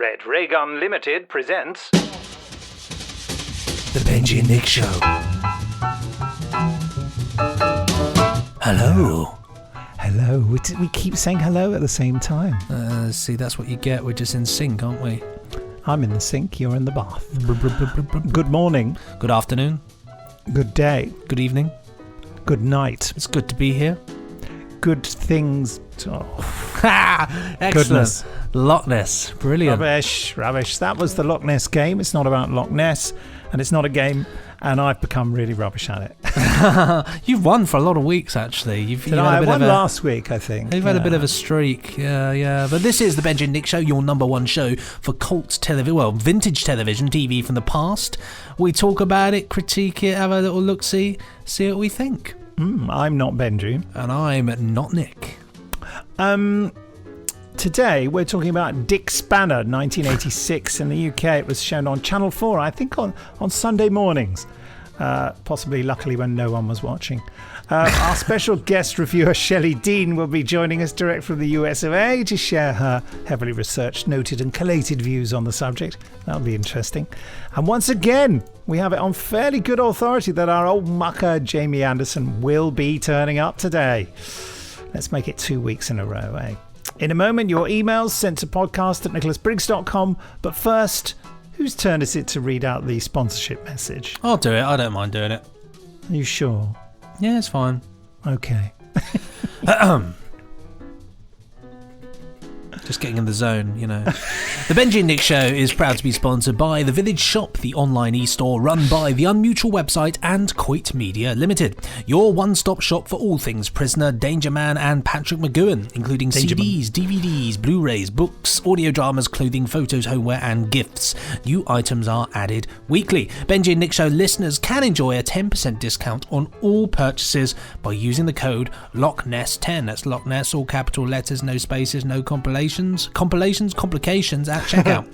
Red Ray Gun Limited presents The Benji and Nick Show. Hello. Hello. We keep saying hello at the same time. See, that's what you get. We're just in sync, aren't we? I'm in the sink, you're in the bath. Good morning. Good afternoon. Good day. Good evening. Good night. It's good to be here. Good things. Excellent. Goodness. Loch Ness. Brilliant. Rubbish. That was the Loch Ness game. It's not about Loch Ness, and it's not a game, and I've become really rubbish at it. You've won for a lot of weeks, actually. I won last week, I think. You've had a bit of a streak. Yeah. But this is the Benji and Nick Show, your number one show for cult television, well, vintage television, TV from the past. We talk about it, critique it, have a little look-see, see what we think. I'm not Benji. And I'm not Nick. Today we're talking about Dick Spanner, 1986 in the UK. It was shown on Channel 4, I think on Sunday mornings. Possibly, luckily, when no one was watching. Our special guest reviewer, Shelley Dean, will be joining us direct from the US of A to share her heavily researched, noted and collated views on the subject. That'll be interesting. And once again, we have it on fairly good authority that our old mucker, Jamie Anderson, will be turning up today. Let's make it 2 weeks in a row, eh? In a moment, your emails sent to podcast@nicholasbriggs.com. But first, whose turn is it to read out the sponsorship message? I'll do it. I don't mind doing it. Are you sure? Yeah, it's fine. Okay. Just getting in the zone, you know. The Benji and Nick Show is proud to be sponsored by The Village Shop, the online e-store run by the Unmutual website and Coit Media Limited. Your one-stop shop for all things Prisoner, Danger Man and Patrick McGowan, including CDs, DVDs, Blu-rays, books, audio dramas, clothing, photos, homeware and gifts. New items are added weekly. Benji and Nick Show listeners can enjoy a 10% discount on all purchases by using the code LOCHNESS10. That's Loch Ness, all capital letters, no spaces, no complications at checkout.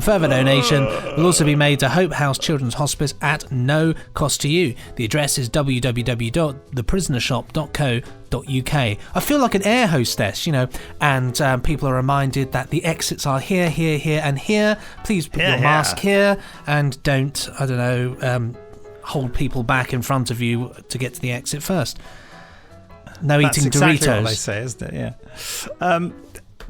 Further donation will also be made to Hope House Children's Hospice at no cost to you. The address is www.theprisonershop.co.uk. I feel like an air hostess, you know, and people are reminded that the exits are here, here, here and here. Please put your mask here and don't, hold people back in front of you to get to the exit first. No eating exactly Doritos. What they say, isn't it? Yeah.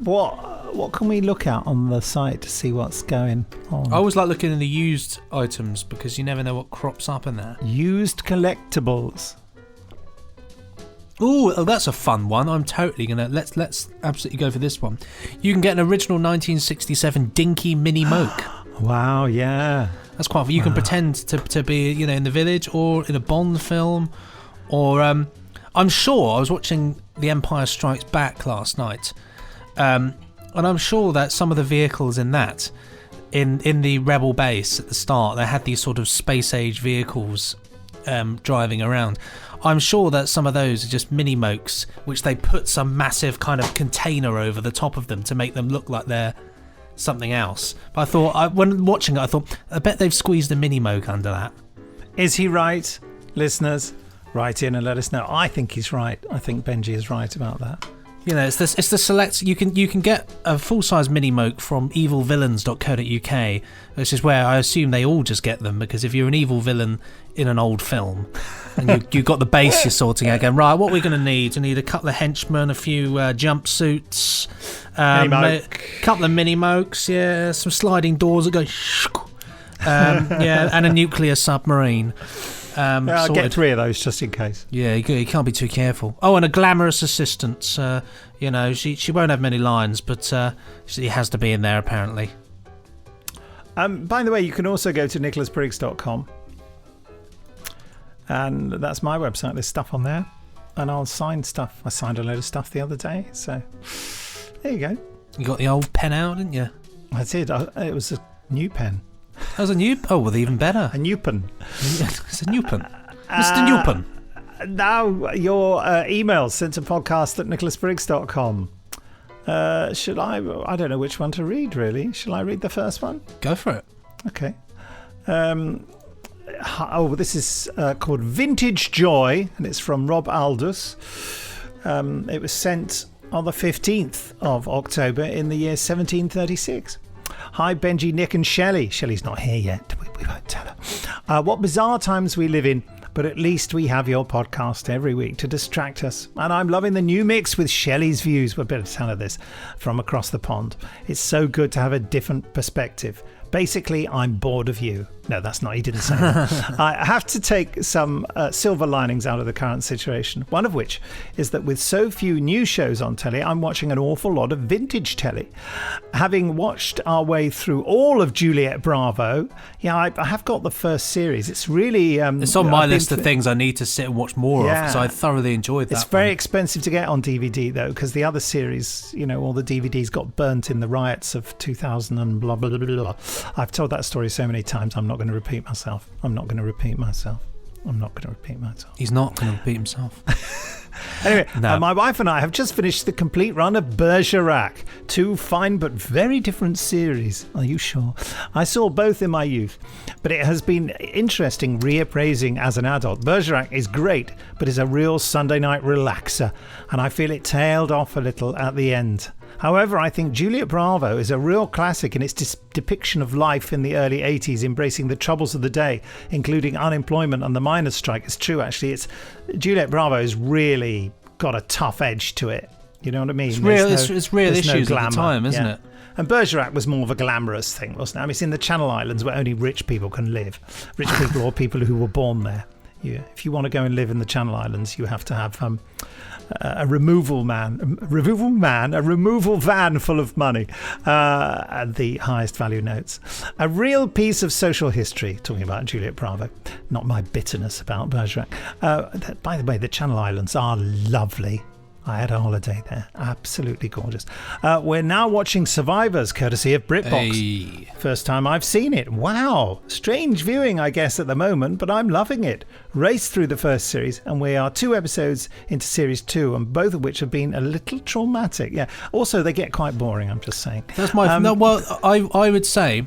What can we look at on the site to see what's going on? I always like looking in the used items because you never know what crops up in there. Used collectibles. Ooh, that's a fun one. I'm totally gonna let's absolutely go for this one. You can get an original 1967 Dinky Mini Moke. Wow, yeah. That's quite fun. You can pretend to be, you know, in the village or in a Bond film, or I'm sure I was watching The Empire Strikes Back last night. And I'm sure that some of the vehicles in that, in the Rebel base at the start, they had these sort of space-age vehicles driving around. I'm sure that some of those are just mini-mokes, which they put some massive kind of container over the top of them to make them look like they're something else. But I thought, when watching it, I thought, I bet they've squeezed a mini-moke under that. Is he right, listeners? Write in and let us know. I think he's right. I think Benji is right about that. You know, it's the select. You can get a full size mini moke from evilvillains.co.uk, which is where I assume they all just get them, because if you're an evil villain in an old film and you've got the base you're sorting out, going right, what are we going to need? You need a couple of henchmen, a few jumpsuits, a couple of mini mokes, yeah, some sliding doors that go, and a nuclear submarine. I'll get 3 of those just in case. Yeah, you can't be too careful. Oh, and a glamorous assistant. You know, she won't have many lines, but she has to be in there apparently. By the way, you can also go to nicholasbriggs.com, and that's my website. There's stuff on there, and I'll sign stuff. I signed a load of stuff the other day, so there you go. You got the old pen out, didn't you? I did. It was a new pen. That was a new... Oh, well, even better. A new pen. It's a new pen. Mr. Newpen. Now, your emails sent to podcast@nicholasbriggs.com. Should I don't know which one to read, really. Shall I read the first one? Go for it. Okay. This is called Vintage Joy, and it's from Rob Aldous. It was sent on the 15th of October in the year 1736. Hi, Benji, Nick and Shelley. Shelley's not here yet. We won't tell her. What bizarre times we live in. But at least we have your podcast every week to distract us. And I'm loving the new mix with Shelley's views. We're a bit of tell of this from across the pond. It's so good to have a different perspective. Basically, I'm bored of you. No, that's not. He didn't say that. I have to take some silver linings out of the current situation. One of which is that with so few new shows on telly, I'm watching an awful lot of vintage telly. Having watched our way through all of Juliet Bravo, I have got the first series. It's really... it's on my list of things I need to sit and watch more of, because I thoroughly enjoyed that. It's very expensive to get on DVD, though, because the other series, all the DVDs got burnt in the riots of 2000 and blah, blah, blah, blah. I've told that story so many times, I'm not going to repeat myself. He's not going to repeat himself. Anyway, No. My wife and I have just finished the complete run of Bergerac. 2 fine but very different series. Are you sure? I saw both in my youth, but it has been interesting reappraising as an adult. Bergerac is great, but is a real Sunday night relaxer, and I feel it tailed off a little at the end. However, I think Juliet Bravo is a real classic in its depiction of life in the early 80s, embracing the troubles of the day, including unemployment and the miners' strike. It's true, actually. Juliet Bravo has really got a tough edge to it. You know what I mean? It's real issues at the time, isn't it? And Bergerac was more of a glamorous thing, wasn't it? I mean, it's in the Channel Islands where only rich people can live. Rich people or people who were born there. If you want to go and live in the Channel Islands, you have to have a removal van full of money and the highest value notes. A real piece of social history, talking about Juliet Bravo, not my bitterness about Bergerac. By the way, the Channel Islands are lovely. I had a holiday there. Absolutely gorgeous. We're now watching Survivors, courtesy of BritBox. Hey. First time I've seen it. Wow. Strange viewing, I guess, at the moment, but I'm loving it. Raced through the first series, and we are 2 episodes into series 2, and both of which have been a little traumatic. Yeah. Also, they get quite boring, I'm just saying. That's my... I would say,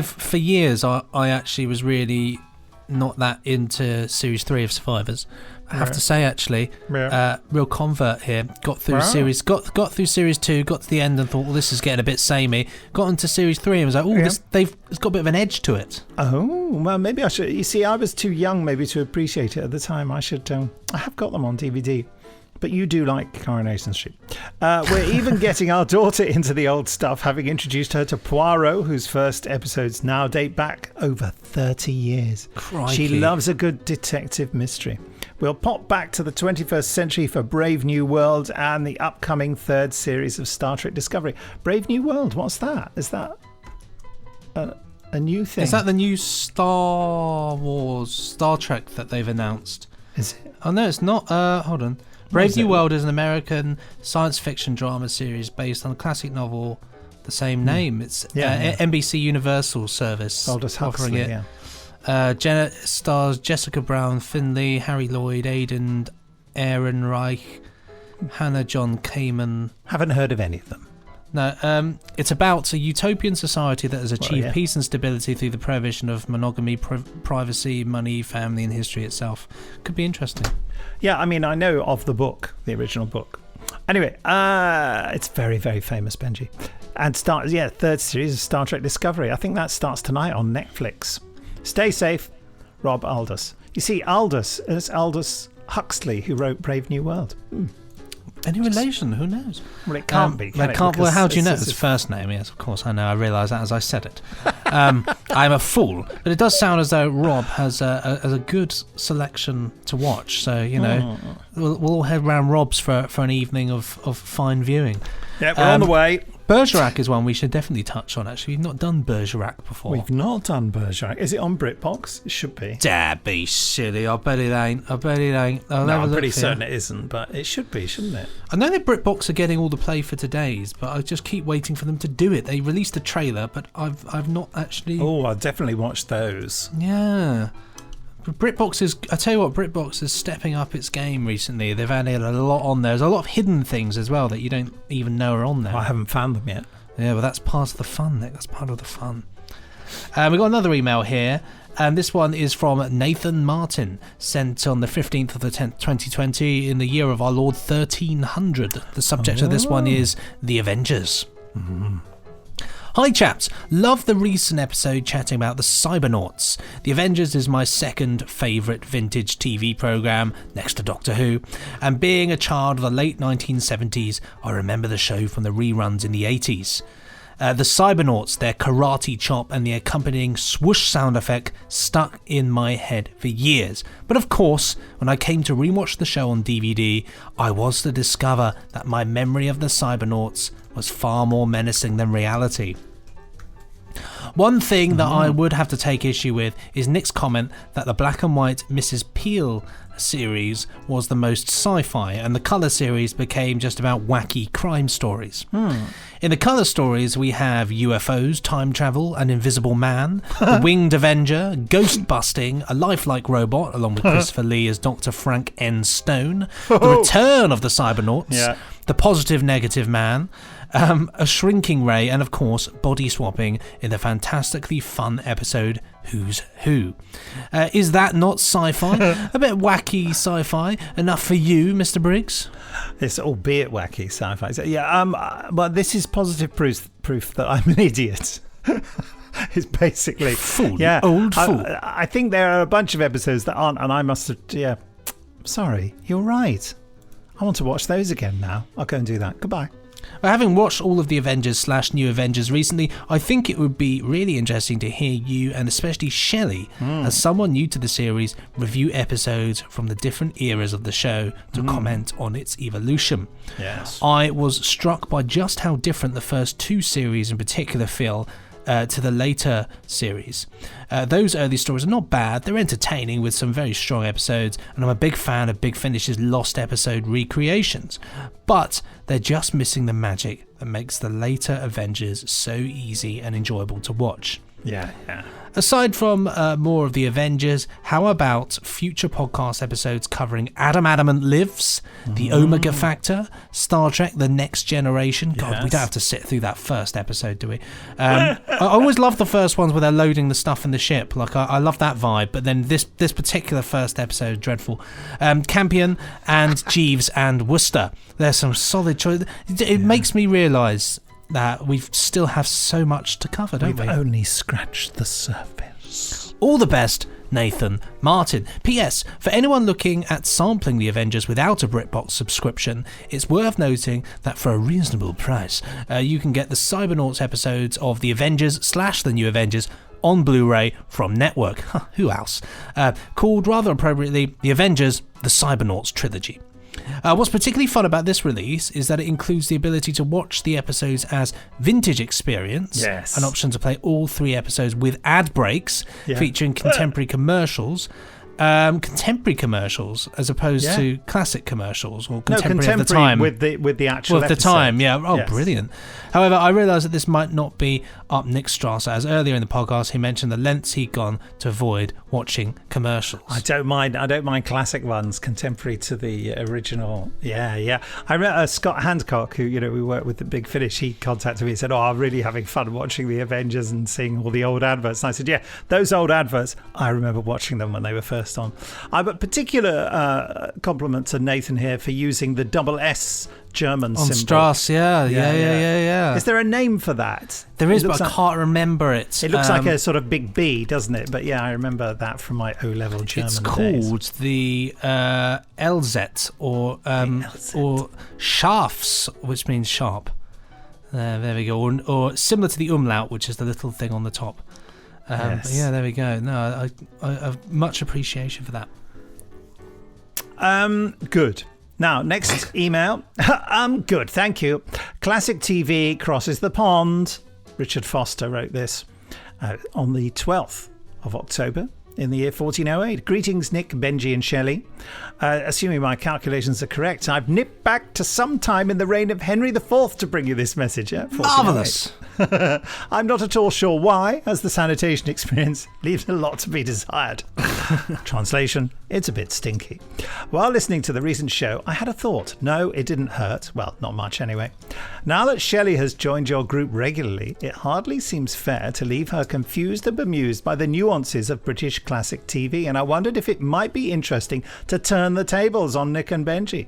for years, I actually was really not that into series 3 of Survivors. I have to say, actually, real convert here. Got through series 2, got to the end, and thought, well, this is getting a bit samey. Got into series 3 and was like, it's got a bit of an edge to it. Oh, well, maybe I should. You see, I was too young maybe to appreciate it at the time. I have got them on DVD. But you do like Coronation Street. We're even getting our daughter into the old stuff, having introduced her to Poirot, whose first episodes now date back over 30 years. Crikey. She loves a good detective mystery. We'll pop back to the 21st century for Brave New World and the upcoming 3rd series of Star Trek Discovery. Brave New World, what's that? Is that a new thing? Is that the new Star Trek that they've announced? Is it? Oh, no, it's not. Hold on. Brave New World is an American science fiction drama series based on a classic novel, the same name. It's NBC Universal service. Aldous Huxley, stars Jessica Brown, Finley, Harry Lloyd, Aidan Ehrenreich, Hannah John Kamen. Haven't heard of any of them. No, it's about a utopian society that has achieved peace and stability through the prohibition of monogamy, privacy, money, family, and history itself. Could be interesting. Yeah, I mean, I know of the book, the original book. Anyway, it's very, very famous, Benji. And 3rd series of Star Trek Discovery. I think that starts tonight on Netflix. Stay safe, Rob Aldous. You see, it's Aldous Huxley who wrote Brave New World. Any relation? Who knows? Well, it can't be. Well, how do you know his first name? Yes, of course, I know. I realised that as I said it. I'm a fool, but it does sound as though Rob has a good selection to watch. So we'll all head round Rob's for an evening of fine viewing. Yeah, we're on the way. Bergerac is one we should definitely touch on, actually. We've not done Bergerac before. We've not done Bergerac. Is it on BritBox? It should be. Dad, be silly. I bet it ain't. I'm pretty certain it isn't, but it should be, shouldn't it? I know that BritBox are getting all the play for today's, but I just keep waiting for them to do it. They released a trailer, but I've not actually... Oh, I'll definitely watch those. Yeah. BritBox is stepping up its game recently. They've added a lot on there. There's a lot of hidden things as well that you don't even know are on there. I haven't found them yet. Yeah, but that's part of the fun, Nick. That's part of the fun. We've got another email here, and this one is from Nathan Martin, sent on the 15th of the 10th, 2020, in the year of our Lord 1300. The subject of this one is The Avengers. Hi chaps, love the recent episode chatting about the Cybernauts. The Avengers is my second favourite vintage TV programme, next to Doctor Who, and being a child of the late 1970s, I remember the show from the reruns in the 80s. The Cybernauts, their karate chop and the accompanying swoosh sound effect stuck in my head for years. But of course, when I came to rewatch the show on DVD, I was to discover that my memory of the Cybernauts was far more menacing than reality. One thing that I would have to take issue with is Nick's comment that the black and white Mrs. Peel series was the most sci-fi and the colour series became just about wacky crime stories. In the colour stories we have UFOs, time travel, an invisible man, the winged Avenger, ghost busting, a lifelike robot along with Christopher Lee as Dr. Frank N. Stone, the return of the Cybernauts, the positive negative man, a shrinking ray, and of course body swapping in the fantastically fun episode Who's Who. Is that not sci-fi? A bit wacky sci-fi enough for you, Mr. Briggs? It's albeit wacky sci-fi. So, but this is positive proof that I'm an idiot. It's basically old fool. I think there are a bunch of episodes that aren't, and I must have. Sorry, you're right. I want to watch those again now. I'll go and do that. Goodbye. Having watched all of the Avengers / New Avengers recently, I think it would be really interesting to hear you, and especially Shelley, as someone new to the series, review episodes from the different eras of the show to comment on its evolution. Yes. I was struck by just how different the first two series in particular feel to the later series. Those early stories are not bad, they're entertaining with some very strong episodes, and I'm a big fan of Big Finish's lost episode recreations, but they're just missing the magic that makes the later Avengers so easy and enjoyable to watch. Yeah. Aside from more of the Avengers, how about future podcast episodes covering Adam Adamant Lives, The Omega Factor, Star Trek The Next Generation? God, we don't have to sit through that first episode, do we? I always love the first ones where they're loading the stuff in the ship. Like, I love that vibe, but then this particular first episode is dreadful. Campion and Jeeves and Worcester. There's some solid choice. It makes me realise that we still have so much to cover, don't we? We've only scratched the surface. All the best, Nathan Martin. P.S. For anyone looking at sampling the Avengers without a BritBox subscription, it's worth noting that for a reasonable price, you can get the Cybernauts episodes of the Avengers / the New Avengers on Blu-ray from Network. Who else? Called rather appropriately The Avengers, the Cybernauts Trilogy. What's particularly fun about this release is that it includes the ability to watch the episodes as vintage experience, an option to play all 3 episodes with ad breaks featuring contemporary commercials. Contemporary commercials as opposed to classic commercials or contemporary of the time with the actual with the episode. time. Yes. Brilliant. However, I realise that this might not be up Nick's Strasser, as earlier in the podcast he mentioned the lengths he'd gone to avoid watching commercials. I don't mind classic ones, contemporary to the original. I remember Scott Handcock, who we worked with at Big Finish. He contacted me and said, I'm really having fun watching the Avengers and seeing all the old adverts. And I said, those old adverts, I remember watching them when they were first on. But particular compliment to Nathan here for using the double S German on symbol. Strass, yeah. Is there a name for that? There is, but I can't remember it. It looks like a sort of big B, doesn't it? But I remember that from my O-level German It's days. called the LZ or Schafs, which means sharp. There we go. Or similar to the umlaut, which is the little thing on the top. Yeah, there we go. No, I have much appreciation for that. Good. Now, next email. Good, thank you. Classic TV crosses the pond. Richard Foster wrote this on the 12th of October in the year 1408. Greetings, Nick, Benji and Shelley. Assuming my calculations are correct, I've nipped back to some time in the reign of Henry IV to bring you this message. Marvellous. I'm not at all sure why, as the sanitation experience leaves a lot to be desired. Translation, it's a bit stinky. While listening to the recent show, I had a thought. No, it didn't hurt. Well, not much anyway. Now that Shelley has joined your group regularly, it hardly seems fair to leave her confused and bemused by the nuances of British classic TV, and I wondered if it might be interesting to turn the tables on Nick and Benji.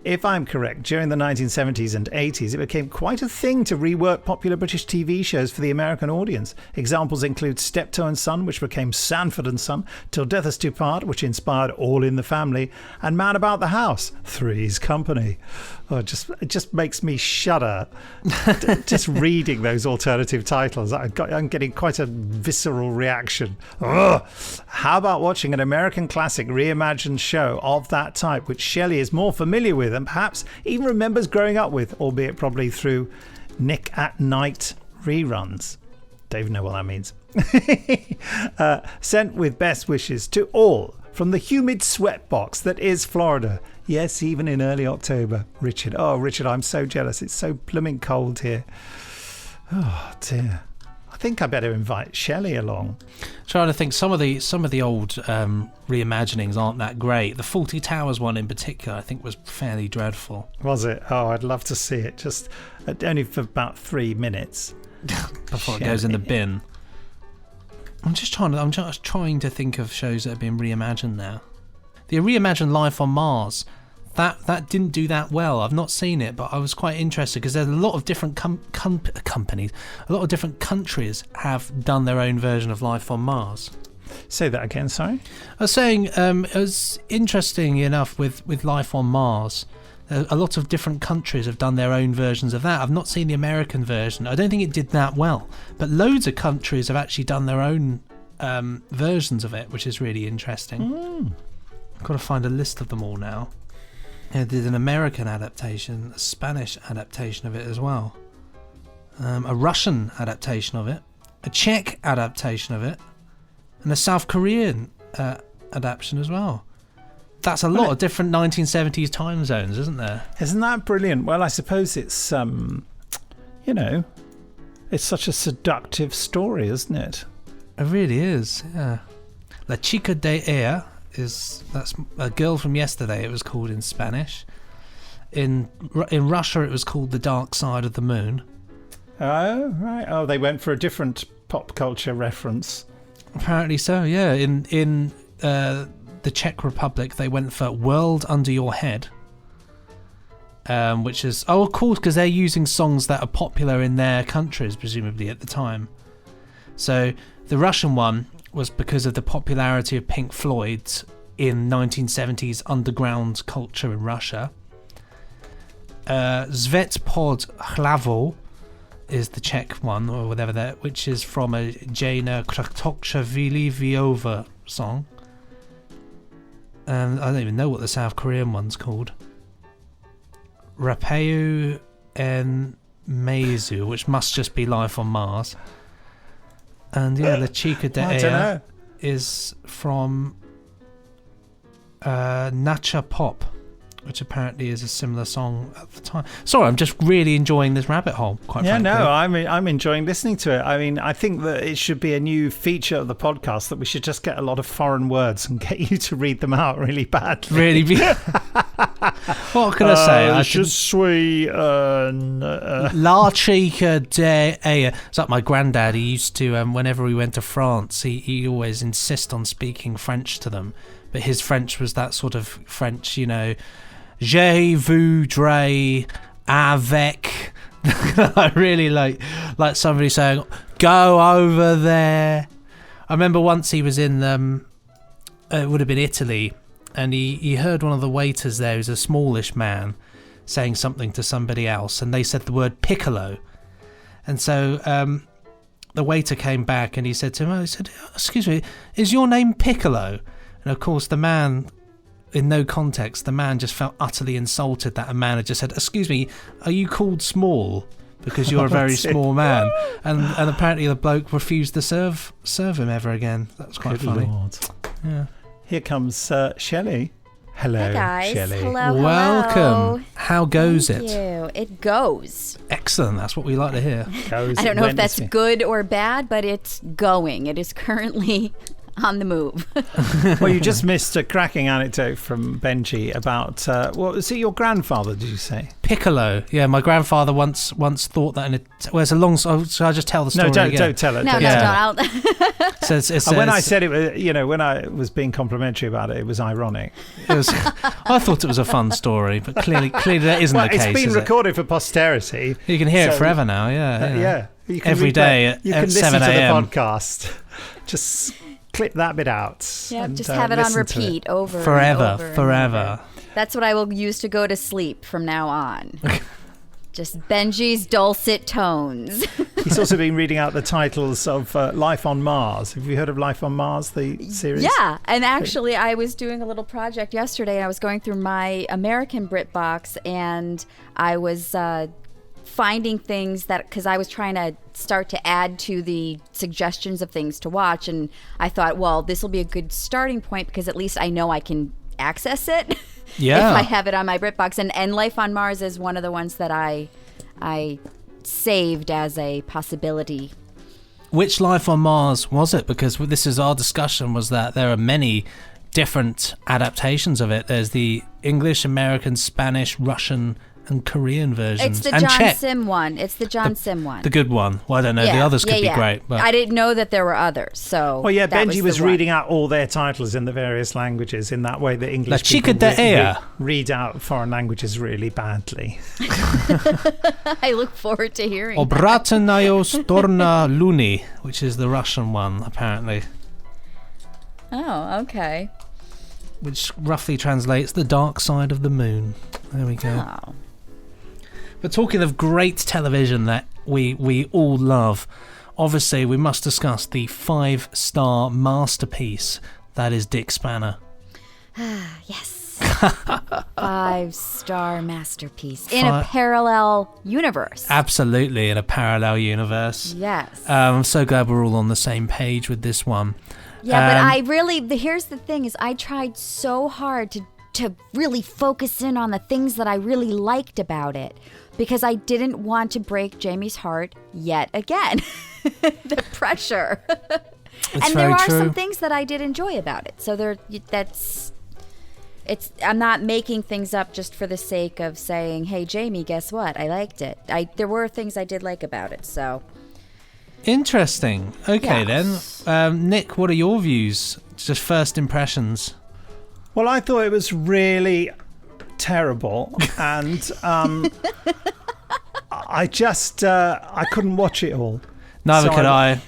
If I'm correct, during the 1970s and 80s, it became quite a thing to rework popular British TV shows for the American audience. Examples include Steptoe and Son, which became Sanford and Son, Till Death Us Do Part, which inspired All in the Family, and Man About the House, Three's Company. Oh, it just makes me shudder just reading those alternative titles. I'm getting quite a visceral reaction. Ugh. How about watching an American classic reimagined show of that type, which Shelley is more familiar with and perhaps even remembers growing up with, albeit probably through Nick at Night reruns. Don't even know what that means. Sent with best wishes to all from the humid sweatbox that is Florida. Yes, even in early October. Richard. Oh, Richard, I'm so jealous. It's so blooming cold here. Oh, dear. I think I better invite Shelley along. Trying to think, some of the old reimaginings aren't that great. The Fawlty Towers one in particular, I think, was fairly dreadful. Was it? Oh, I'd love to see it. Just only for about 3 minutes before it goes in the bin. I'm just trying to think of shows that have been reimagined now. The reimagined Life on Mars, that didn't do that well. I've not seen it, but I was quite interested because there's a lot of different companies, a lot of different countries have done their own version of Life on Mars. Say that again, sorry? I was saying it was interesting enough with Life on Mars. A lot of different countries have done their own versions of that. I've not seen the American version. I don't think it did that well. But loads of countries have actually done their own versions of it, which is really interesting. I've got to find a list of them all now. They did an American adaptation, a Spanish adaptation of it as well, a Russian adaptation of it, a Czech adaptation of it, and a South Korean adaptation as well. That's a lot of different 1970s time zones, isn't there? Isn't that brilliant? Well, I suppose it's, it's such a seductive story, isn't it? It really is, yeah. La Chica de Ayer that's a girl from yesterday, it was called in Spanish. In Russia, it was called The Dark Side of the Moon. Oh, right. Oh, they went for a different pop culture reference. Apparently so, yeah. In the Czech Republic, they went for World Under Your Head, which is, of course, because they're using songs that are popular in their countries, presumably at the time. So the Russian one was because of the popularity of Pink Floyd in 1970s underground culture in Russia. Zvet pod Hlavo is the Czech one, or whatever that, which is from a Jana Kratokshavili Viova song. I don't even know what the South Korean one's called. Rapeu en Meizu, which must just be Life on Mars. And yeah, La Chica de Ayer is from Nacha Pop, which apparently is a similar song at the time. Sorry, I'm just really enjoying this rabbit hole, quite frankly. No, I'm enjoying listening to it. I mean, I think that it should be a new feature of the podcast, that we should just get a lot of foreign words and get you to read them out really badly. Really? What can I say? Je suis La Chica de Ayer. It's like my granddad. He used to, whenever we went to France, he always insist on speaking French to them. But his French was that sort of French, Je voudrais avec. I really like somebody saying, go over there. I remember once he was in, it would have been Italy, and he heard one of the waiters there, who's a smallish man, saying something to somebody else, and they said the word piccolo. And so the waiter came back and he said to him, excuse me, is your name Piccolo? And of course the man, in no context, the man just felt utterly insulted that a man had just said, excuse me, are you called small? Because you're a very small man. And apparently the bloke refused to serve him ever again. That was quite funny. Lord. Yeah. Here comes Shelley. Hello, Hi guys. Shelley. Hello. Welcome. How goes Thank it? you. It goes. Excellent. That's what we like to hear. I don't know if that's good or bad, but it's going. It is currently on the move. Well, you just missed a cracking anecdote from Benji about, what was it, your grandfather, did you say? Piccolo. Yeah, my grandfather once thought that it's a long... Shall I just tell the story again? Don't tell it. No, don't. So it's when I said it was, when I was being complimentary about it was ironic. I thought it was a fun story, but clearly that isn't the case. It's been recorded for posterity. You can hear it forever now, yeah. You can Every day at 7 You can listen to the a.m. podcast. Just clip that bit out. Yeah, and, just have it on repeat over forever. and over. Forever. That's what I will use to go to sleep from now on. Just Benji's dulcet tones. He's also been reading out the titles of Life on Mars. Have you heard of Life on Mars, the series? Yeah, and actually I was doing a little project yesterday, and I was going through my American BritBox, and I was finding things that, because I was trying to start to add to the suggestions of things to watch, and I thought, well, this will be a good starting point because at least I know I can access it. Yeah. If I have it on my BritBox, and Life on Mars is one of the ones that I saved as a possibility. Which Life on Mars was it? Because this is our discussion, was that there are many different adaptations of it. There's the English, American, Spanish, Russian, and Korean versions. It's the John Sim one. It's the John Sim one. The good one. Well, I don't know. The others could be great. But I didn't know that there were others. So. Well, yeah, that Benji was the one. reading out all their titles in the various languages in that way that English La Chica people de Ea. read out foreign languages really badly. I look forward to hearing. Obrata Storna Luni, which is the Russian one, apparently. Oh, okay. Which roughly translates the dark side of the moon. There we go. Oh. But talking of great television that we all love, obviously we must discuss the 5-star masterpiece that is Dick Spanner. Yes. 5-star masterpiece in a parallel universe. Absolutely, in a parallel universe. Yes. I'm so glad we're all on the same page with this one. Yeah, but I really, here's the thing is I tried so hard to really focus in on the things that I really liked about it, because I didn't want to break Jamie's heart yet again. The pressure. And there are some things that I did enjoy about it. So I'm not making things up just for the sake of saying, hey, Jamie, guess what? I liked it. There were things I did like about it, so. Interesting. Okay, Yes. then. Nick, what are your views? Just first impressions. Well, I thought it was really terrible, and I just I couldn't watch it all. Neither could I.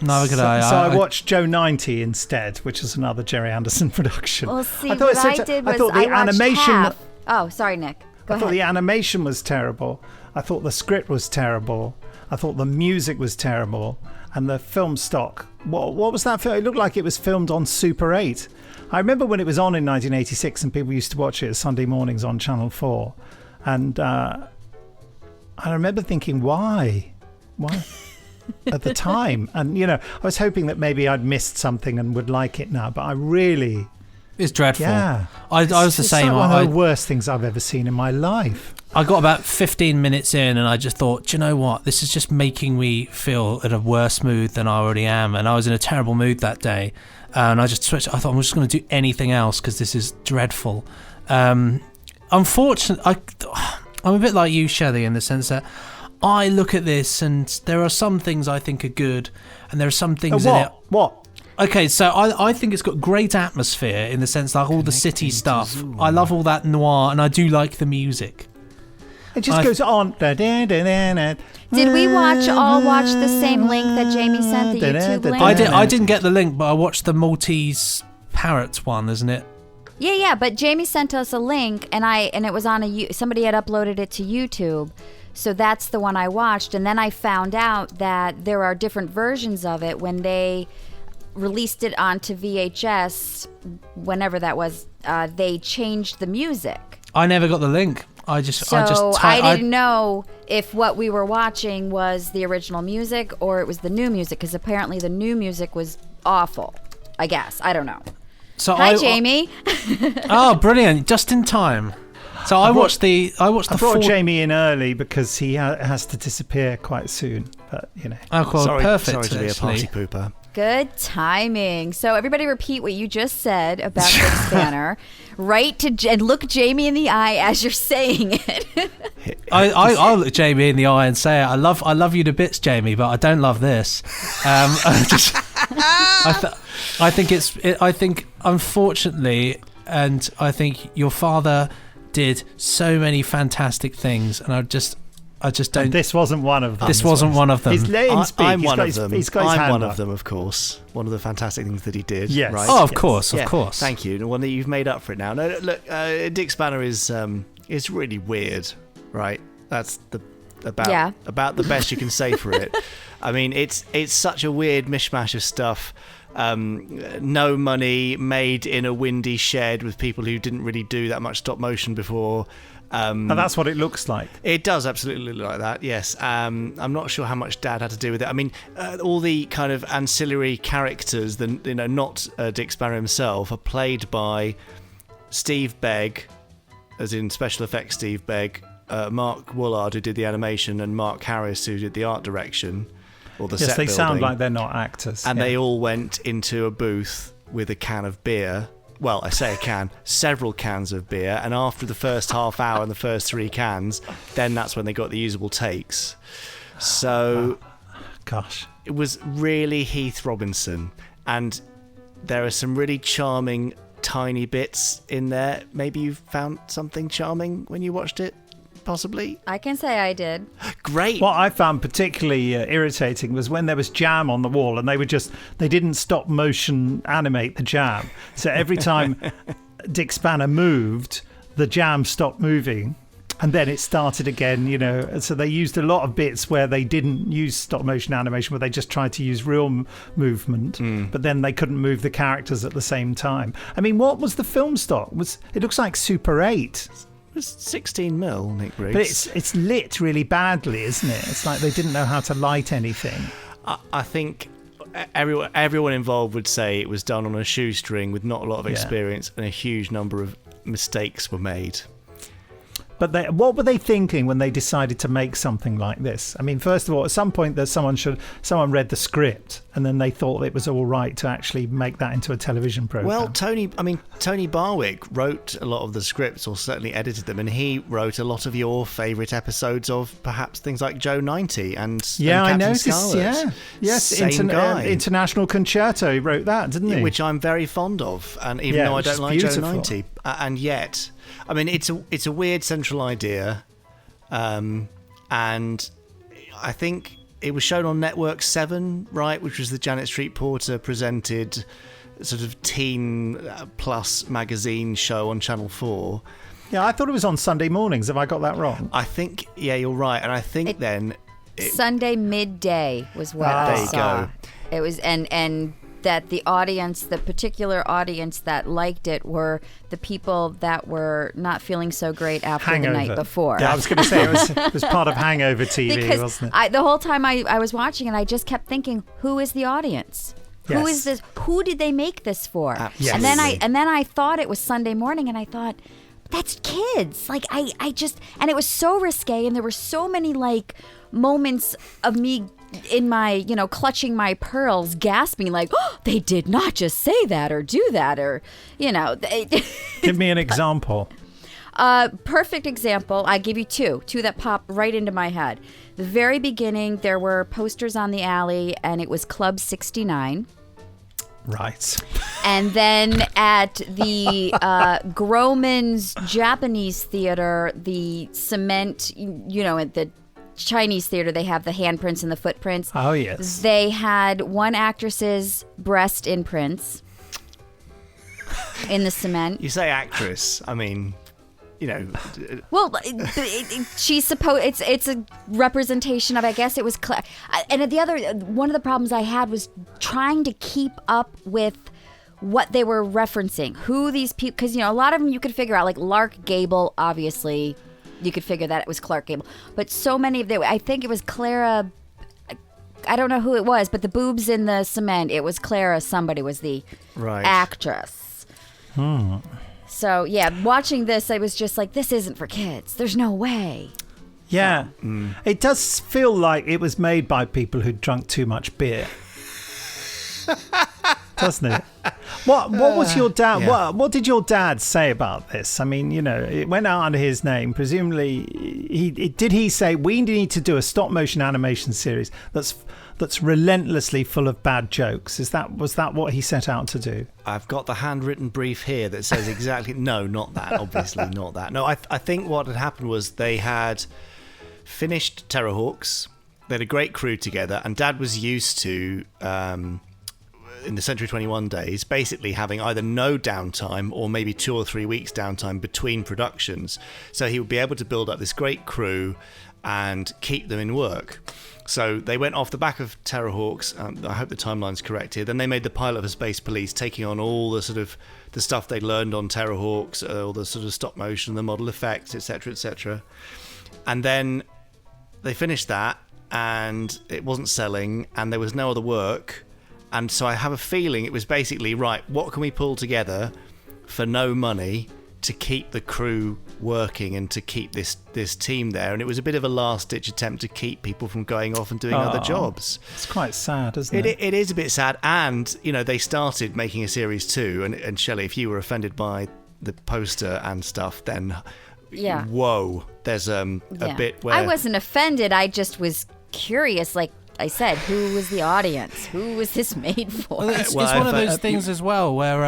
So I watched Joe 90 instead, which is another Jerry Anderson production. Well, see, I thought the animation. Half. Oh, sorry, Nick. Go I thought ahead. the animation was terrible. I thought the script was terrible. I thought the music was terrible, and the film stock. What was that film? It looked like it was filmed on Super 8. I remember when it was on in 1986, and people used to watch it Sunday mornings on Channel 4, and I remember thinking, why at the time, and I was hoping that maybe I'd missed something and would like it now, but I really. It's dreadful. Yeah, I was the same. Like one of the worst things I've ever seen in my life. I got about 15 minutes in and I just thought, do you know what? This is just making me feel in a worse mood than I already am. And I was in a terrible mood that day. And I just switched. I thought, I'm just going to do anything else because this is dreadful. Unfortunately, I'm a bit like you, Shelley, in the sense that I look at this and there are some things I think are good. And there are some things in it. What? Okay, so I think it's got great atmosphere in the sense like all the city stuff. I love all that noir and I do like the music. It just goes on. Did we all watch the same link that Jamie sent, the YouTube link? I didn't get the link, but I watched the Maltese parrot one, isn't it? Yeah, but Jamie sent us a link, and it was on somebody had uploaded it to YouTube, so that's the one I watched. And then I found out that there are different versions of it when they released it onto VHS. Whenever that was, they changed the music. I never got the link. I didn't know if what we were watching was the original music or it was the new music, because apparently the new music was awful. I guess I don't know. So Hi, Jamie. Oh, brilliant! Just in time. So I brought Jamie in early because he has to disappear quite soon. But perfect. Sorry to be a party pooper. Good timing. So everybody repeat what you just said about Dick Spanner. And look Jamie in the eye as you're saying it. I'll look Jamie in the eye and say, I love you to bits, Jamie, but I don't love this. I think unfortunately, and I think your father did so many fantastic things, and I just don't. And this wasn't one of them. This wasn't one of them. He's letting him speak. I'm one of them. He's got his I'm hand one up. of them, of course. One of the fantastic things that he did. Yes. Right? Oh, of course. Thank you. And one that you've made up for it now. No, look, Dick Spanner is really weird, right? That's about the best you can say for it. I mean, it's such a weird mishmash of stuff. No money, made in a windy shed with people who didn't really do that much stop motion before. And that's what it looks like. It does absolutely look like that, yes. I'm not sure how much Dad had to do with it. I mean, all the kind of ancillary characters, not Dick Spanner himself, are played by Steve Begg, as in special effects Steve Begg, Mark Woolard, who did the animation, and Mark Harris, who did the art direction, or the set Yes, they building. sound like they're not actors. And they all went into a booth with a can of beer. Well, I say a can, several cans of beer, and after the first half hour and the first 3 cans, then that's when they got the usable takes. So, Gosh. it was really Heath Robinson, and there are some really charming tiny bits in there. Maybe you found something charming when you watched it, possibly? I can say I did. Great. What I found particularly irritating was when there was jam on the wall and they didn't stop motion animate the jam. So every time Dick Spanner moved, the jam stopped moving and then it started again, So they used a lot of bits where they didn't use stop motion animation, where they just tried to use real movement, but then they couldn't move the characters at the same time. I mean, what was the film stock? It looks like Super 8. It was 16 mil, Nick Briggs. But it's lit really badly, isn't it? It's like they didn't know how to light anything. I think everyone involved would say it was done on a shoestring with not a lot of experience, and a huge number of mistakes were made. But what were they thinking when they decided to make something like this? I mean, first of all, at some point, someone read the script, and then they thought it was all right to actually make that into a television program. Well, Tony Barwick wrote a lot of the scripts, or certainly edited them, and he wrote a lot of your favourite episodes of perhaps things like Joe 90 and I Captain noticed. Scarlet. Yeah, yes, Same guy. International Concerto. He wrote that, didn't he? Which I'm very fond of, and even though I don't like beautiful. Joe 90, and yet, I mean, it's a weird central idea, and I think it was shown on Network 7, right, which was the Janet Street Porter presented sort of teen plus magazine show on Channel 4. Yeah, I thought it was on Sunday mornings. Have I got that wrong? I think, yeah, you're right, and I think Sunday midday was what I there you saw. go. It was and that the particular audience that liked it were the people that were not feeling so great after Hangover. the night before. Yeah, I was going to say it was part of Hangover TV, because wasn't it? the whole time I was watching it, I just kept thinking, who is the audience? Yes. Who is this? Who did they make this for? Absolutely. And then I thought it was Sunday morning, and I thought, that's kids. Like I just, and it was so risque, and there were so many like moments of me in my, clutching my pearls, gasping like, oh, they did not just say that or do that, or, Give me an example. Perfect example. I give you two that pop right into my head. The very beginning, there were posters on the alley, and it was Club 69. Right. And then at the Groman's Japanese theater, the cement, at the Chinese theater, they have the handprints and the footprints. Oh, yes. They had one actress's breast imprints in the cement. You say actress, I mean, Well, she's supposed. It's a representation of. I guess it was. And one of the problems I had was trying to keep up with what they were referencing, who these people, because a lot of them you could figure out, like Lark Gable, obviously. You could figure that it was Clark Gable. But so many of them, I think it was Clara, I don't know who it was, but the boobs in the cement, it was Clara, somebody was the actress. So, yeah, watching this, I was just like, this isn't for kids. There's no way. Yeah. It does feel like it was made by people who'd drunk too much beer. doesn't it? What was your dad? Yeah. What did your dad say about this? I mean, it went out under his name. Presumably, did he say we need to do a stop motion animation series that's relentlessly full of bad jokes? Was that what he set out to do? I've got the handwritten brief here that says exactly. No, not that. Obviously, not that. No, I think what had happened was they had finished Terrorhawks. They had a great crew together, and Dad was used to. In the Century 21 days, basically having either no downtime or maybe 2 or 3 weeks downtime between productions. So he would be able to build up this great crew and keep them in work. So they went off the back of Terrorhawks. I hope the timeline's correct here. Then they made the pilot for Space Police, taking on all the sort of the stuff they learned on Terrorhawks, all the sort of stop motion, the model effects, etc., etc. And then they finished that, and it wasn't selling, and there was no other work. And so I have a feeling it was basically, right, what can we pull together for no money to keep the crew working and to keep this team there? And it was a bit of a last-ditch attempt to keep people from going off and doing other jobs. It's quite sad, isn't it? It is a bit sad. And, they started making a series 2. And Shelley, if you were offended by the poster and stuff, then whoa, there's a bit where... I wasn't offended. I just was curious, like I said, who was the audience? Who was this made for? Well, it's one of those things as well where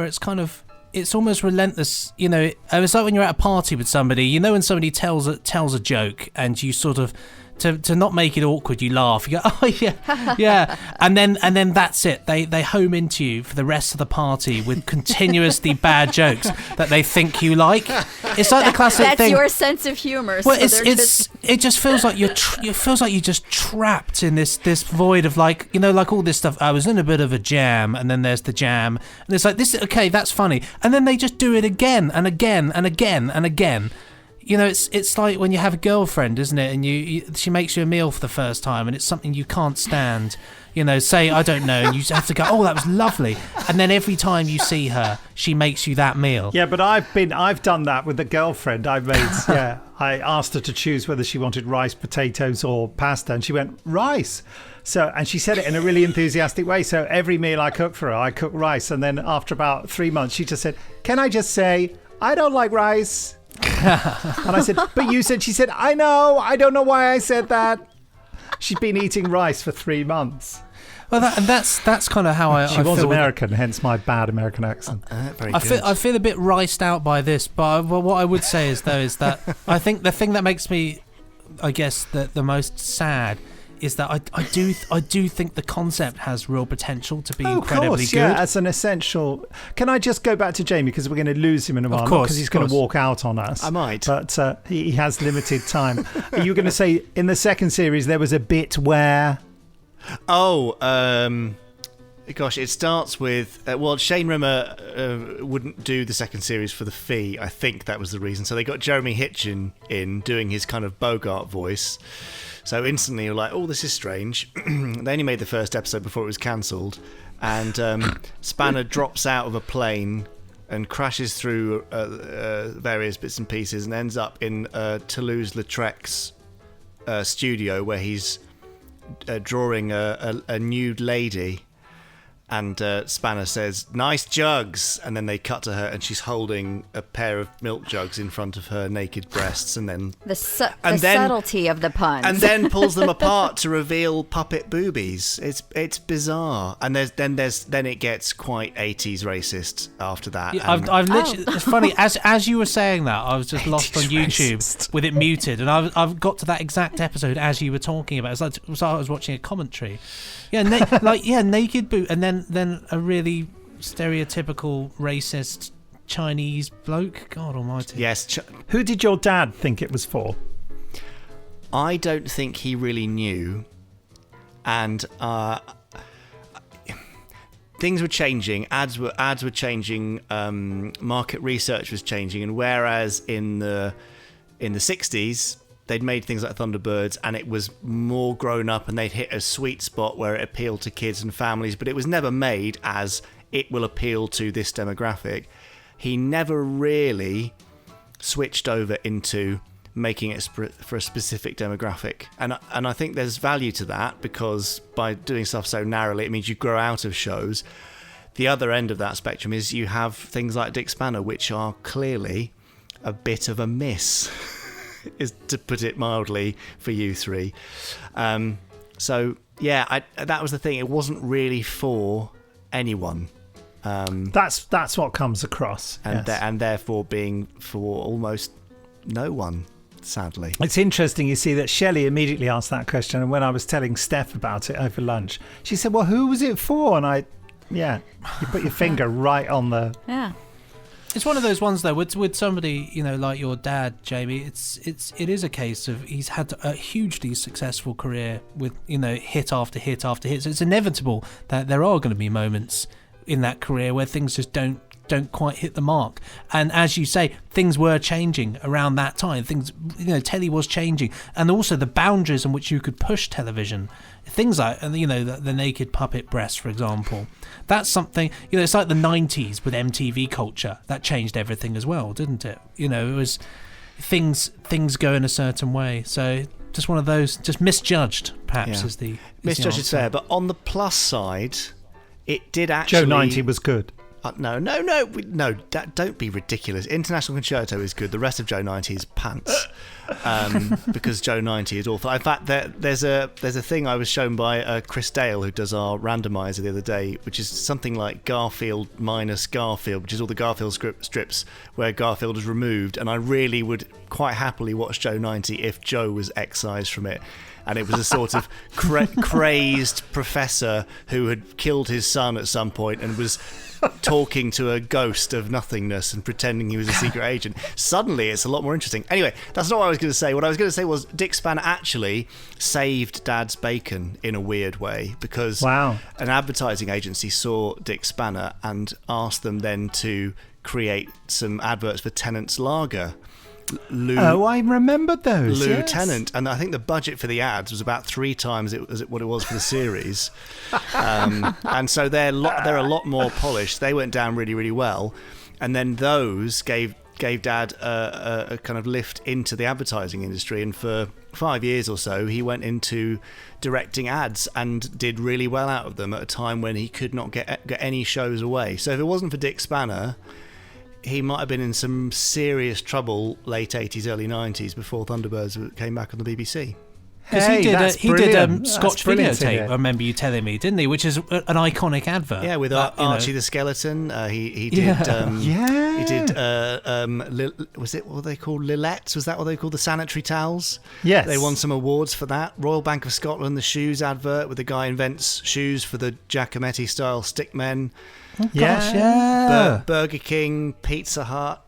it's kind of, it's almost relentless. It's like when you're at a party with somebody. When somebody tells a joke and you sort of to not make it awkward, you laugh. You go, oh yeah, yeah, and then that's it. They home into you for the rest of the party with continuously bad jokes that they think you like. It's like the classic that's thing. That's your sense of humor. Well, so it just feels like it feels like you're just trapped in this void of like all this stuff. I was in a bit of a jam, and then there's the jam, and it's like this. Okay, that's funny, and then they just do it again and again and again and again. It's like when you have a girlfriend, isn't it? And she makes you a meal for the first time, and it's something you can't stand. Say, I don't know, and you have to go, oh, that was lovely. And then every time you see her, she makes you that meal. Yeah, but I've done that with a girlfriend. I asked her to choose whether she wanted rice, potatoes, or pasta, and she went, rice. And she said it in a really enthusiastic way. So every meal I cook for her, I cook rice. And then after about 3 months, she just said, can I just say, I don't like rice? And I said, but you said. She said, I know, I don't know why I said that. She'd been eating rice for 3 months. Well, that's kind of how I was feel American, hence my bad American accent. Very I good. feel a bit riced out by this, but what I would say is that I think the thing that makes me, I guess, the most sad is that I do think the concept has real potential to be incredibly good. Yeah, as an essential. Can I just go back to Jamie, because we're going to lose him in a while, because he's going to walk out on us. I might, but he has limited time. Are you going to say in the second series there was a bit where? Oh, gosh, it starts with Shane Rimmer wouldn't do the second series for the fee. I think that was the reason. So they got Jeremy Hitchin in doing his kind of Bogart voice. So instantly you're like, oh, this is strange. They only made the first episode before it was cancelled. And Spanner drops out of a plane and crashes through various bits and pieces and ends up in Toulouse-Lautrec's studio, where he's drawing a nude lady. And Spanner says, nice jugs. And then they cut to her and she's holding a pair of milk jugs in front of her naked breasts. And then the subtlety of the puns. And then pulls them apart to reveal puppet boobies. It's bizarre. And then it gets quite 80s racist after that. Yeah, I've literally, it's funny, as you were saying that, I was just lost on YouTube racist. With it muted. And I've got to that exact episode as you were talking about it. It was like I was watching a commentary. Yeah, naked boob, and then a really stereotypical racist Chinese bloke. God almighty. Yes. Who did your dad think it was for? I don't think he really knew, and things were changing. Ads were changing. Market research was changing, and whereas in the 60s. They'd made things like Thunderbirds and it was more grown up and they'd hit a sweet spot where it appealed to kids and families, but it was never made as it will appeal to this demographic. He never really switched over into making it for a specific demographic. And I think there's value to that, because by doing stuff so narrowly, it means you grow out of shows. The other end of that spectrum is you have things like Dick Spanner, which are clearly a bit of a miss, is to put it mildly, for you three. So yeah, that was the thing. It wasn't really for anyone. That's what comes across, and therefore being for almost no one, sadly. It's interesting, you see, that Shelley immediately asked that question, and when I was telling Steph about it over lunch, she said, well, who was it for? And you put your finger right on the... Yeah. It's one of those ones, though, with somebody, like your dad, Jamie. It is a case of he's had a hugely successful career with, hit after hit after hit. So it's inevitable that there are going to be moments in that career where things just don't quite hit the mark. And as you say, things were changing around that time. Things, telly was changing, and also the boundaries in which you could push television. Things like, the naked puppet breast, for example. That's something, it's like the 90s with MTV culture. That changed everything as well, didn't it? It was things go in a certain way. So just one of those, just misjudged, perhaps, is the misjudged is fair. But on the plus side, it did actually... Joe 90 was good. No, don't be ridiculous. International Concerto is good. The rest of Joe 90 is pants. Because Joe 90 is awful. In fact, there's a thing I was shown by Chris Dale, who does our randomizer, the other day, which is something like Garfield minus Garfield, which is all the Garfield strips where Garfield is removed. And I really would quite happily watch Joe 90 if Joe was excised from it. And it was a sort of crazed professor who had killed his son at some point and was talking to a ghost of nothingness and pretending he was a secret agent. Suddenly it's a lot more interesting. Anyway, that's not what I was going to say. What I was going to say was Dick Spanner actually saved Dad's bacon in a weird way, because an advertising agency saw Dick Spanner and asked them then to create some adverts for Tennant's Lager. I remembered those. Lieutenant, and I think the budget for the ads was about 3 times what it was for the series, and so they're a lot more polished. They went down really, really well, and then those gave Dad a kind of lift into the advertising industry, and for 5 years or so he went into directing ads and did really well out of them at a time when he could not get any shows away. So if it wasn't for Dick Spanner, he might have been in some serious trouble late 80s, early 90s before Thunderbirds came back on the BBC. Because he did Scotch videotape, I remember you telling me, didn't he? Which is an iconic advert. Yeah, with Archie the Skeleton. He did. He did. Was it what they called Lilettes? Was that what they called the sanitary towels? Yes. They won some awards for that. Royal Bank of Scotland, the shoes advert, where the guy invents shoes for the Giacometti style stickmen. Oh, gosh, yeah. Burger King, Pizza Hut.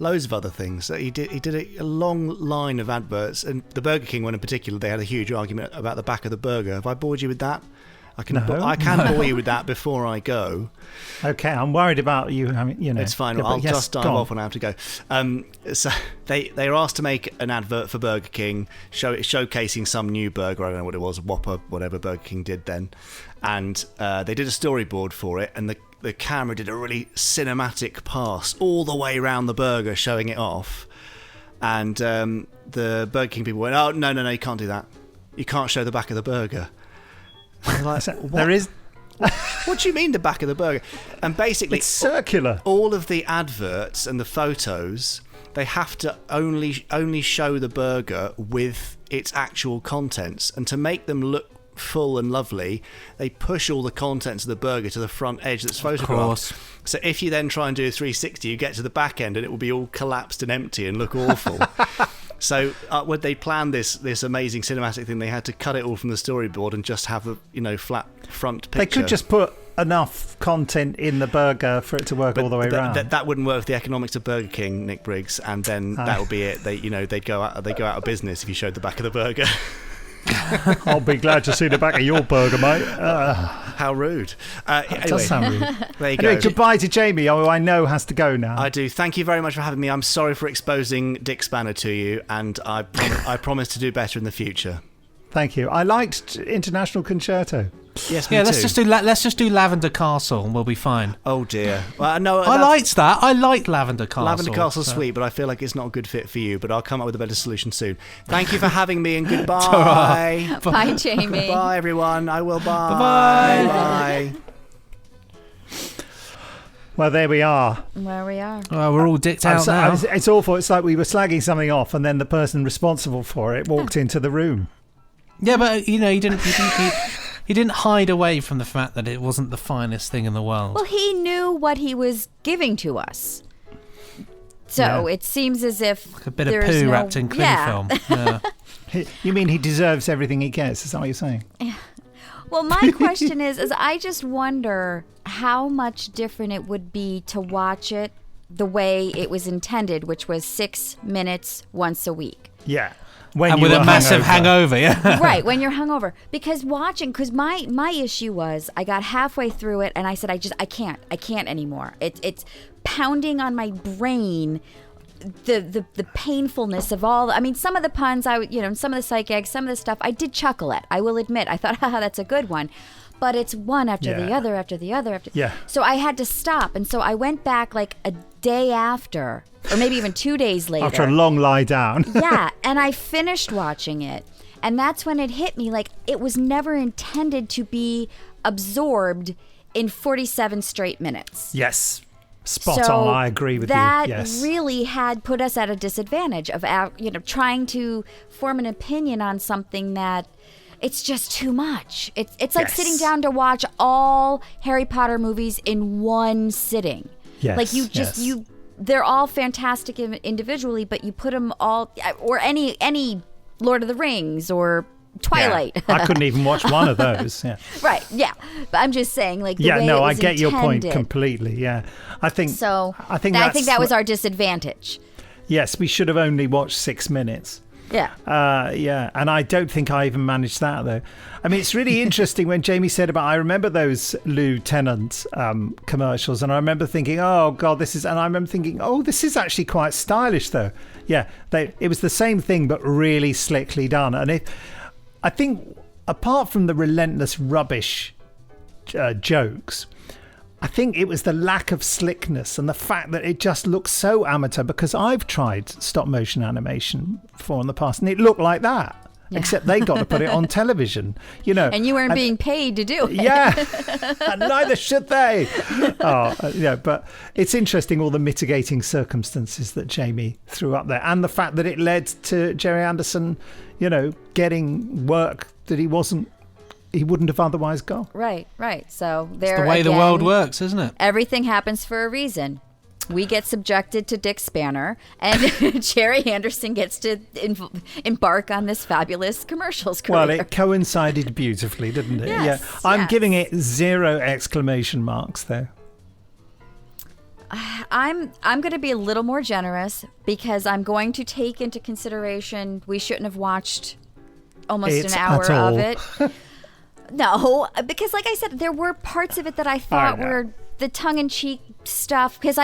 Loads of other things. He did a long line of adverts, and the Burger King one in particular, they had a huge argument about the back of the burger. Have I bored you with that? I can bore you with that before I go. Okay, I'm worried about you. It's fine. I'll just dive off when I have to go. So they were asked to make an advert for Burger King, showcasing some new burger. I don't know what it was, Whopper, whatever Burger King did then, and they did a storyboard for it, and the camera did a really cinematic pass all the way around the burger, showing it off. And the Burger King people went, "Oh, no, you can't do that. You can't show the back of the burger." And like, there is... What do you mean the back of the burger? And basically, it's circular. All of the adverts and the photos, they have to only show the burger with its actual contents. And to make them look full and lovely, they push all the contents of the burger to the front edge that's photographed. So if you then try and do a 360, you get to the back end and it will be all collapsed and empty and look awful. So when they planned this amazing cinematic thing, they had to cut it all from the storyboard and just have a flat front picture. They could just put enough content in the burger for it to work all the way around. That wouldn't work with the economics of Burger King, Nick Briggs, and then that would be it. They'd go out of business if you showed the back of the burger. I'll be glad to see the back of your burger, mate. How rude. That does sound rude. There you anyway, go. Goodbye to Jamie, who I know has to go now. I do. Thank you very much for having me. I'm sorry for exposing Dick Spanner to you, and I promise to do better in the future. Thank you. I liked International Concerto. Yes, me Yeah, too. let's just do Lavender Castle and we'll be fine. Oh dear. Well, no, I liked that. I like Lavender Castle. Lavender Castle's sweet, but I feel like it's not a good fit for you. But I'll come up with a better solution soon. Thank you for having me, and goodbye. Bye, Jamie. Bye, everyone. I will. Bye. Bye-bye. Bye. Well, there we are. Where we are. Well, we're all dicked out now. It's awful. It's like we were slagging something off, and then the person responsible for it walked into the room. Yeah, but he didn't hide away from the fact that it wasn't the finest thing in the world. Well, he knew what he was giving to us. So it seems as if Like a bit of there's poo wrapped in cling film. Yeah. You mean he deserves everything he gets? Is that what you're saying? Well, my question is I just wonder how much different it would be to watch it the way it was intended, which was 6 minutes once a week. Yeah. And with a massive hangover, yeah. Right, when you're hungover. Because my issue was I got halfway through it and I said, I can't anymore. It's pounding on my brain. The painfulness of all. I mean, some of the puns, some of the sight gags, some of the stuff, I did chuckle at. I will admit, I thought, haha, that's a good one, but it's one after the other, after the other, Yeah. So I had to stop, and so I went back like a day after, or maybe even 2 days later. After a long lie down. Yeah, and I finished watching it, and that's when it hit me. Like, it was never intended to be absorbed in 47 straight minutes. Yes. Spot So on. I agree with that you. Yes. really had put us at a disadvantage of trying to form an opinion on something that it's just too much. It's like Yes. sitting down to watch all Harry Potter movies in one sitting. Yes, Like yes. they're all fantastic individually, but you put them all, or any Lord of the Rings or Twilight. Yeah. I couldn't even watch one of those. Yeah. Right, yeah. But I'm just saying, like, the way it I was get your point intended. completely. Yeah. I think that was our disadvantage. Yes, we should have only watched 6 minutes. Yeah. Yeah, and I don't think I even managed that, though. I mean, it's really interesting when Jamie said I remember those Lieutenant commercials, and I remember thinking, oh, God, this is actually quite stylish, though. Yeah, it was the same thing, but really slickly done. And I think, apart from the relentless rubbish jokes, I think it was the lack of slickness and the fact that it just looks so amateur, because I've tried stop motion animation before in the past and it looked like that. Yeah. Except they got to put it on television, And you weren't being paid to do it. Yeah, and neither should they. But it's interesting, all the mitigating circumstances that Jamie threw up there, and the fact that it led to Jerry Anderson, getting work that he wouldn't have otherwise got. Right. So It's the way the world works, isn't it? Everything happens for a reason. We get subjected to Dick Spanner, and Jerry Anderson gets to embark on this fabulous commercials career. Well, it coincided beautifully, didn't it? Yes, yeah. I'm giving it 0 exclamation marks, though. I'm going to be a little more generous, because I'm going to take into consideration we shouldn't have watched almost an hour of it. No, because like I said, there were parts of it that I thought were the tongue-in-cheek stuff. Because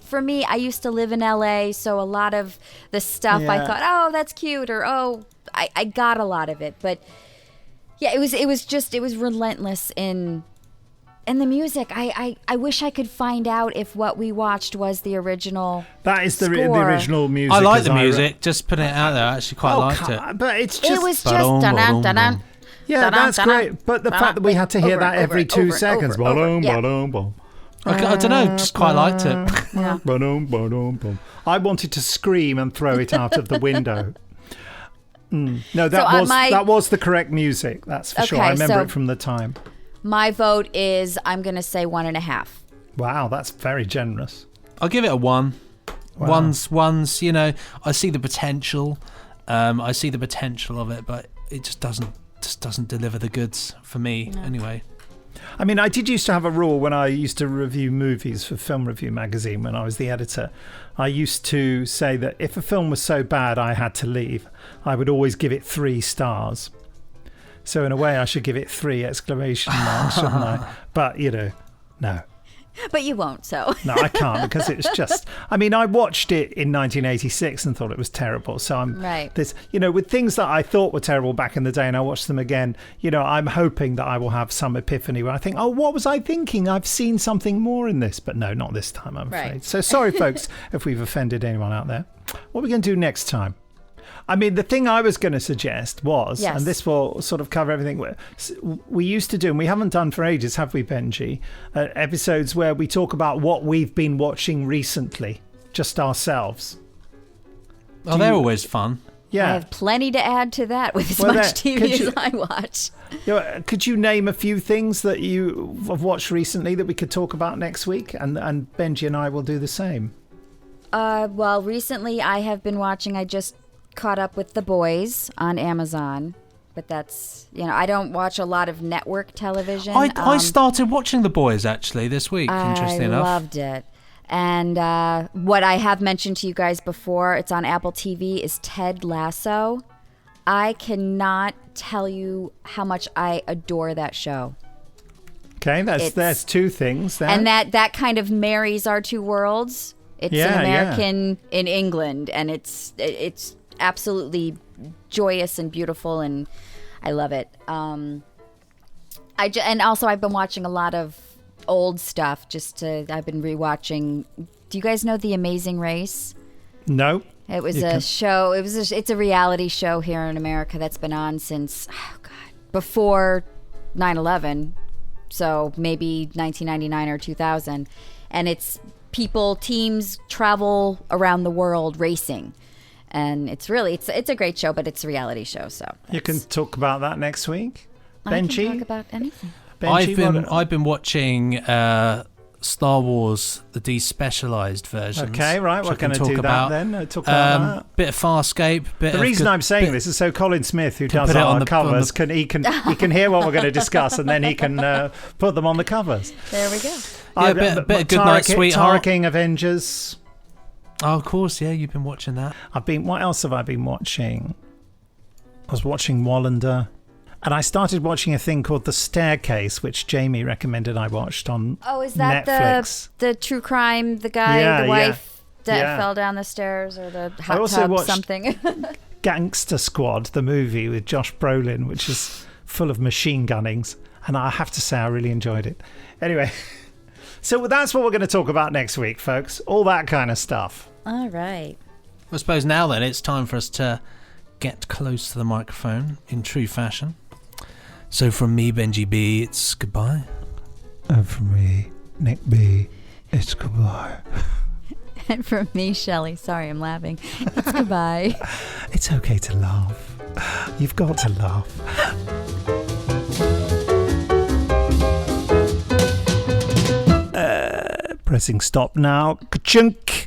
for me, I used to live in LA, so a lot of the stuff I thought, oh, that's cute, or oh, I got a lot of it. But yeah, it was relentless in the music. I wish I could find out if what we watched was the original. That is the score. original music. I like the music. Just putting it out there, I actually quite liked it. But it's just. It was just dun-dun-dun-dun. Yeah, that's great. But the fact that we had to hear that every 2 seconds. I don't know, just quite liked it. Yeah. I wanted to scream and throw it out of the window. No, that was the correct music. That's for sure. I remember it from the time. My vote is, I'm going to say 1.5. Wow, that's very generous. I'll give it a 1. Wow. One's, I see the potential. I see the potential of it, but it just doesn't deliver the goods for me anyway. I mean, I did used to have a rule when I used to review movies for Film Review magazine when I was the editor. I used to say that if a film was so bad I had to leave, I would always give it 3 stars. So in a way, I should give it 3 exclamation marks, shouldn't I? But, no. But you won't, so. No, I can't because it's just. I mean, I watched it in 1986 and thought it was terrible. So I'm Right. this, with things that I thought were terrible back in the day, and I watched them again. I'm hoping that I will have some epiphany where I think, oh, what was I thinking? I've seen something more in this, but no, not this time. I'm afraid. Right. So sorry, folks, if we've offended anyone out there. What are we going to do next time? I mean, the thing I was going to suggest was, Yes. and this will sort of cover everything, we used to do, and we haven't done for ages, have we, Benji? Episodes where we talk about what we've been watching recently, just ourselves. Oh, they're always fun. Yeah. I have plenty to add to that with as Well, much could TV you- as I watch. Could you name a few things that you have watched recently that we could talk about next week? And Benji and I will do the same. Well, recently I have been watching, I just caught up with The Boys on Amazon. But that's, I don't watch a lot of network television. I started watching The Boys, actually, this week, interestingly enough. I loved it. And what I have mentioned to you guys before, it's on Apple TV, is Ted Lasso. I cannot tell you how much I adore that show. Okay, that's two things there. And that kind of marries our two worlds. It's an American in England, and it's absolutely joyous and beautiful, and I love it. And also I've been watching a lot of old stuff. I've been rewatching. Do you guys know The Amazing Race? No. It was a show. It's a reality show here in America that's been on since before 9/11, so maybe 1999 or 2000, and it's teams travel around the world racing. And it's a great show, but it's a reality show. So you can talk about that next week. I Benji? can talk about anything. Benji, I've been watching Star Wars, the despecialized versions. Okay, right. We're going to do that then. Talk about that. Bit of Farscape. The reason I'm saying this is so Colin Smith, who does our covers, can hear what we're going to discuss, and then he can put them on the covers. There we go. Bit of Good Night, Sweetheart. King Avengers. Oh, of course, yeah, you've been watching that. What else have I been watching? I was watching Wallander. And I started watching a thing called The Staircase, which Jamie recommended I watched on Netflix. Oh, is that the true crime, the guy, the wife that fell down the stairs, or the hot tub, something? Gangster Squad, the movie with Josh Brolin, which is full of machine gunnings. And I have to say, I really enjoyed it. Anyway, so that's what we're going to talk about next week, folks. All that kind of stuff. All right. I suppose now then it's time for us to get close to the microphone in true fashion. So from me, Benji B, it's goodbye. And from me, Nick B, it's goodbye. And from me, Shelley, sorry, I'm laughing. It's goodbye. It's okay to laugh. You've got to laugh. Pressing stop now. Ka-chunk.